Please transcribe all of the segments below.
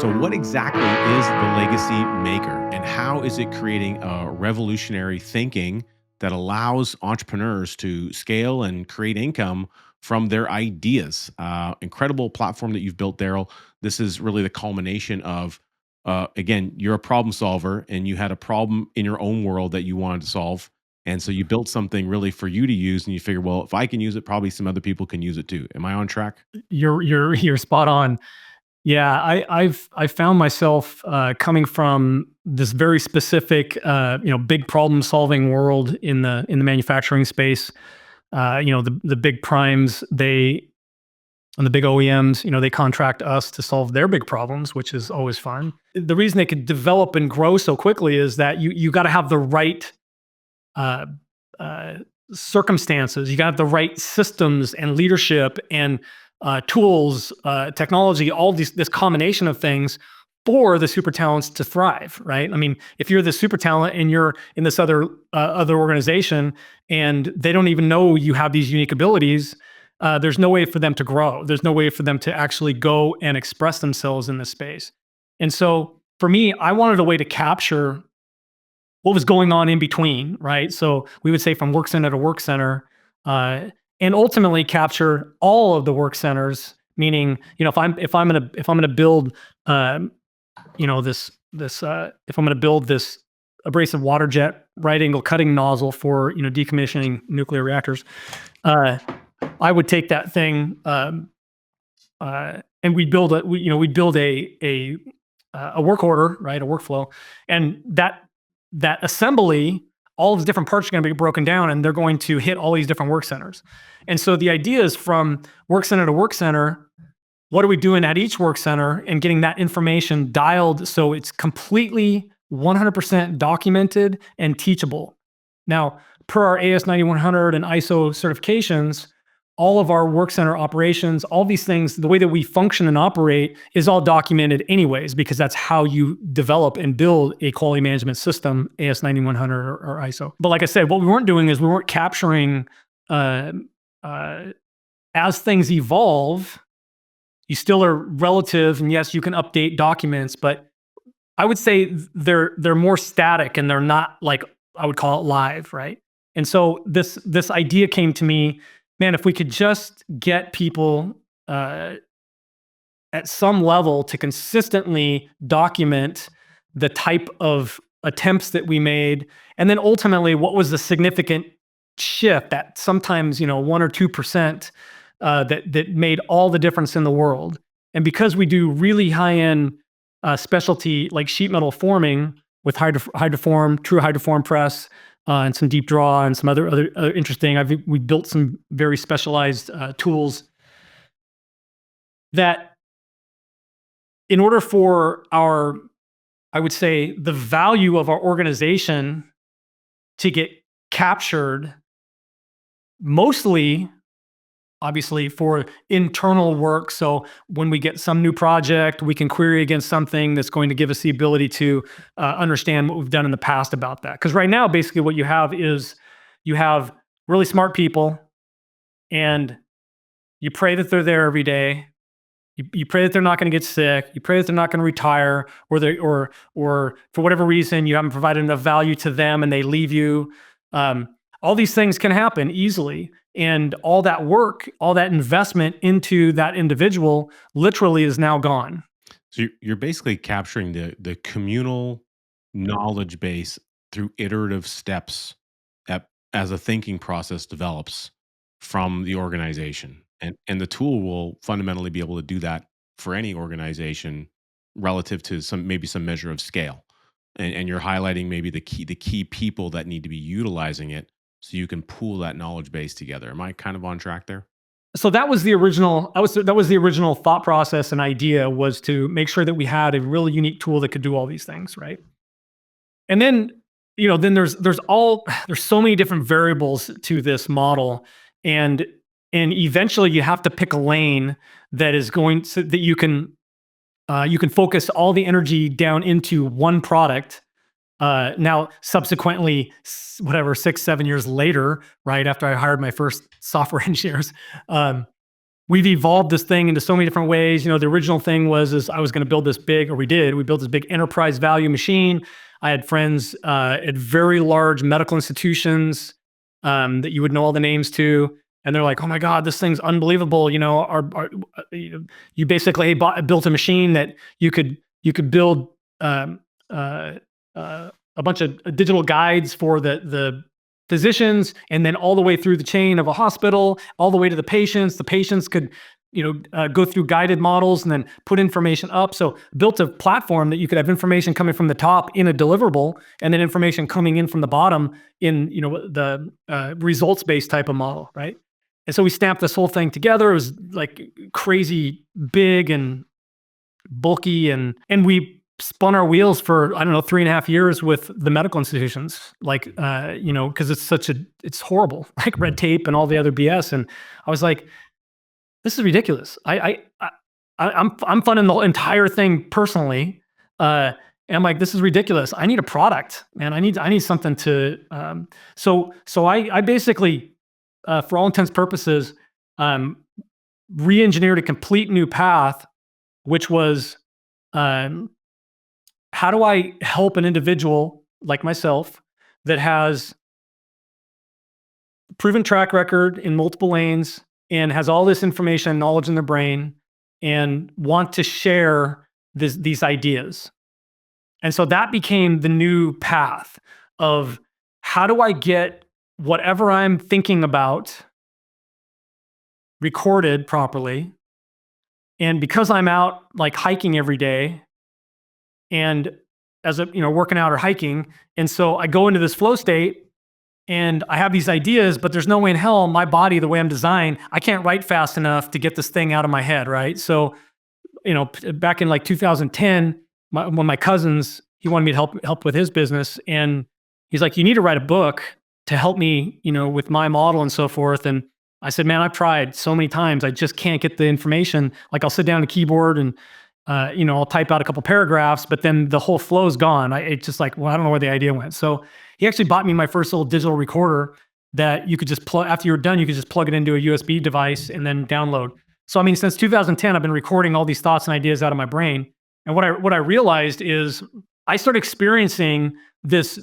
So, what exactly is the legacy maker, and how is it creating a revolutionary thinking that allows entrepreneurs to scale and create income from their ideas? Incredible platform that you've built, Daryl. This is really the culmination of, again, you're a problem solver and you had a problem in your own world that you wanted to solve. And so you built something really for you to use, and you figure, well, if I can use it, probably some other people can use it too. Am I on track? You're spot on. Yeah, I found myself coming from this very specific, big problem solving world in the manufacturing space. The big primes, they and the big OEMs, they contract us to solve their big problems, which is always fun. The reason they could develop and grow so quickly is that you got to have the right uh, uh, circumstances. You got to have the right systems and leadership and tools, technology, all this combination of things for the super talents to thrive, right? I mean, if you're the super talent and you're in this other organization and they don't even know you have these unique abilities, there's no way for them to grow. There's no way for them to actually go and express themselves in this space. And so for me, I wanted a way to capture what was going on in between, right? So we would say from work center to work center, uh, and ultimately capture all of the work centers. Meaning, if I'm gonna build, um, if I'm gonna build this abrasive water jet right angle cutting nozzle for decommissioning nuclear reactors, uh, I would take that thing, and we'd build a work order, right, a workflow, and that assembly, all of the different parts are going to be broken down, and they're going to hit all these different work centers. And so the idea is from work center to work center, what are we doing at each work center, and getting that information dialed so it's completely 100% documented and teachable. Now, per our AS 9100 and ISO certifications, all of our work center operations, all these things, the way that we function and operate is all documented anyways, because that's how you develop and build a quality management system, AS 9100 or ISO. But like I said, what we weren't doing is we weren't capturing, uh, uh, as things evolve, you still are relative, and yes, you can update documents, but I would say they're more static and they're not, like, I would call it live, right? And so this idea came to me, man, if we could just get people at some level to consistently document the type of attempts that we made, and then ultimately what was the significant shift that sometimes 1 or 2% that made all the difference in the world. And because we do really high end specialty like sheet metal forming with hydroform, true hydroform press, and some deep draw and some other interesting. We built some very specialized tools that, in order for I would say, the value of our organization to get captured, mostly obviously for internal work. So when we get some new project, we can query against something that's going to give us the ability to understand what we've done in the past about that. Because right now, basically, what you have is you have really smart people, and you pray that they're there every day. You pray that they're not going to get sick. You pray that they're not going to retire, or for whatever reason you haven't provided enough value to them and they leave you. All these things can happen easily, and all that work, all that investment into that individual, literally is now gone. So you're basically capturing the communal knowledge base through iterative steps as a thinking process develops from the organization. And the tool will fundamentally be able to do that for any organization relative to some measure of scale. And you're highlighting maybe the key people that need to be utilizing it so you can pool that knowledge base together. Am I kind of on track there? So that was the original. That was the original thought process and idea, was to make sure that we had a really unique tool that could do all these things, right? And then, then there's so many different variables to this model, and eventually you have to pick a lane that is going so that you can focus all the energy down into one product. Now, subsequently, whatever, 6, 7 years later, right after I hired my first software engineers, um, we've evolved this thing into so many different ways. The original thing is I was going to build this big, or we built this big enterprise value machine. I had friends at very large medical institutions that you would know all the names to. And they're like, "Oh my God, this thing's unbelievable." You basically built a machine that you could build um, uh, a bunch of digital guides for the physicians, and then all the way through the chain of a hospital, all the way to the patients. The patients could, go through guided models and then put information up. So built a platform that you could have information coming from the top in a deliverable, and then information coming in from the bottom in the results-based type of model, right? And so we snapped this whole thing together. It was like crazy big and bulky, and we spun our wheels for, I don't know, 3.5 years with the medical institutions, like because it's horrible, like red tape and all the other BS. And I was like, this is ridiculous. I'm funding the entire thing personally. And I'm like, this is ridiculous. I need a product, man. I need something to. So I basically, for all intents and purposes, um, re-engineered a complete new path, which was, um, how do I help an individual like myself that has proven track record in multiple lanes and has all this information and knowledge in their brain and want to share these ideas. And so that became the new path of, how do I get whatever I'm thinking about recorded properly? And because I'm out like hiking every day, and as a working out or hiking, and so I go into this flow state and I have these ideas, but there's no way in hell, my body, the way I'm designed, I can't write fast enough to get this thing out of my head, right? So back in like 2010, one of my cousins, he wanted me to help with his business, and he's like, "You need to write a book to help me, with my model and so forth." And I said, "Man, I've tried so many times. I just can't get the information. Like, I'll sit down at a keyboard and I'll type out a couple paragraphs, but then the whole flow is gone. It's just like, well, I don't know where the idea went." So he actually bought me my first little digital recorder that you could just plug, after you were done, you could just plug it into a USB device and then download. So, I mean, since 2010, I've been recording all these thoughts and ideas out of my brain. And what I realized is I started experiencing this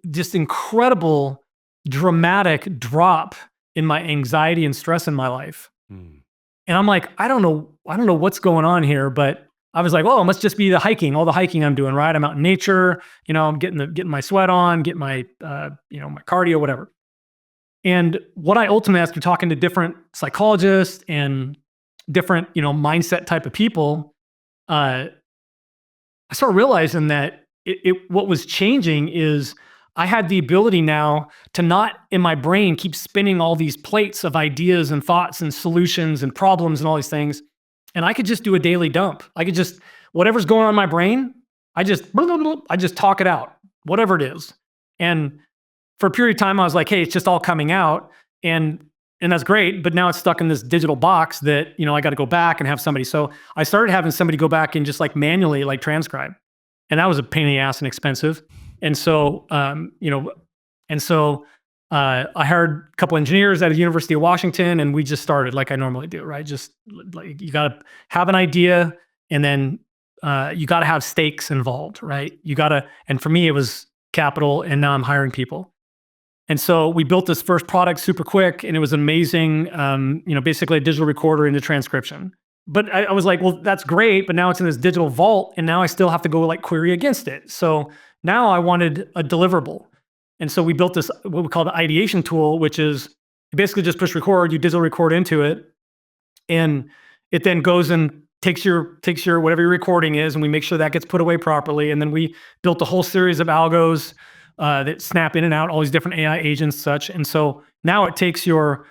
just incredible, dramatic drop in my anxiety and stress in my life. Mm. And I'm like, I don't know what's going on here, but I was like, oh, it must just be all the hiking I'm doing, right? I'm out in nature, I'm getting my sweat on, getting my my cardio, whatever. And what I ultimately, after talking to different psychologists and different, mindset type of people, I started realizing that what was changing is I had the ability now to not, in my brain, keep spinning all these plates of ideas and thoughts and solutions and problems and all these things. And I could just do a daily dump. I could just, whatever's going on in my brain, I just talk it out, whatever it is. And for a period of time, I was like, hey, it's just all coming out. And that's great, but now it's stuck in this digital box that, I got to go back and have somebody. So I started having somebody go back and just like manually like transcribe. And that was a pain in the ass and expensive. And so, I hired a couple engineers at the University of Washington, and we just started like I normally do, right? Just like, you got to have an idea, and then you got to have stakes involved, right? And for me, it was capital, and now I'm hiring people. And so we built this first product super quick, and it was amazing. Basically a digital recorder into transcription. But I was like, well, that's great, but now it's in this digital vault, and now I still have to go like query against it. So now I wanted a deliverable. And so we built this, what we call the ideation tool, which is basically just push record, you digital record into it, and it then goes and takes your whatever your recording is, and we make sure that gets put away properly. And then we built a whole series of algos that snap in and out, all these different AI agents, such. And so now it takes your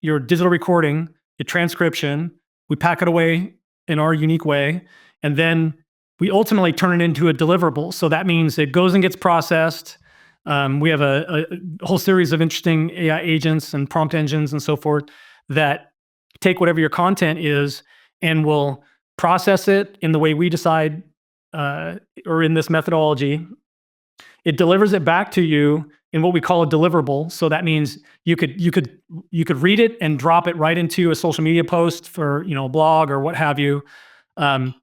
digital recording, your transcription, we pack it away in our unique way, and then we ultimately turn it into a deliverable. So that means it goes and gets processed. We have a whole series of interesting AI agents and prompt engines and so forth that take whatever your content is and will process it in the way we decide, or in this methodology. It delivers it back to you in what we call a deliverable. So that means you could read it and drop it right into a social media post for a blog or what have you. Um,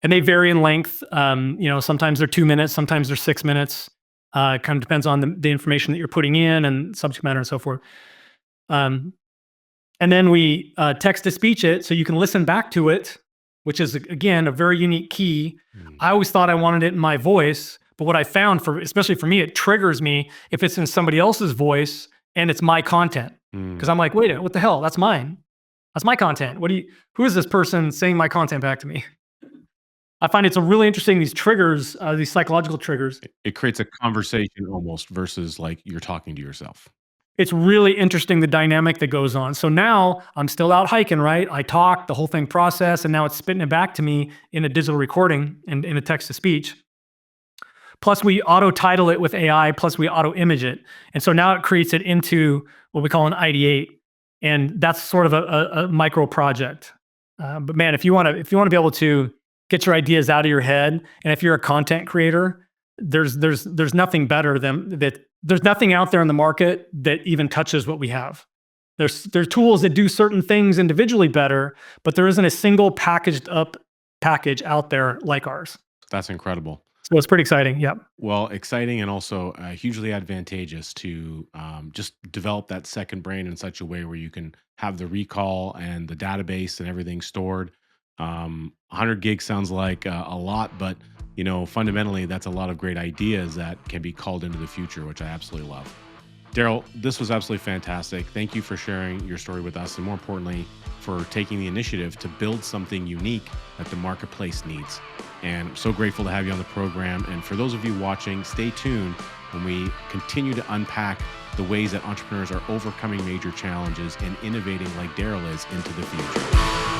and they vary in length. Sometimes they're 2 minutes, sometimes they're 6 minutes. Kind of depends on the information that you're putting in and subject matter and so forth. Um, and then we text to speech it so you can listen back to it, which is again a very unique key. Mm. I always thought I wanted it in my voice, but what I found especially for me, it triggers me if it's in somebody else's voice and it's my content. Mm. Because I'm like, wait a minute, what the hell? That's mine. That's my content. Who is this person saying my content back to me? I find it's a really interesting, these triggers, these psychological triggers. It creates a conversation almost versus like you're talking to yourself. It's really interesting the dynamic that goes on. So now I'm still out hiking, right? I talk, the whole thing process, and now it's spitting it back to me in a digital recording and in a text to speech. Plus we auto title it with AI, plus we auto image it. And so now it creates it into what we call an ideate. And that's sort of a micro project. But man, if you want to be able to get your ideas out of your head, and if you're a content creator, there's nothing better than that. There's nothing out there in the market that even touches what we have. There's tools that do certain things individually better, but there isn't a single packaged up package out there like ours. That's incredible. So it's pretty exciting. Yep. Well, exciting and also hugely advantageous to just develop that second brain in such a way where you can have the recall and the database and everything stored. 100 gigs sounds like a lot, but fundamentally, that's a lot of great ideas that can be called into the future, which I absolutely love. Darrell, this was absolutely fantastic. Thank you for sharing your story with us, and more importantly, for taking the initiative to build something unique that the marketplace needs. And I'm so grateful to have you on the program. And for those of you watching, stay tuned when we continue to unpack the ways that entrepreneurs are overcoming major challenges and innovating like Darrell is into the future.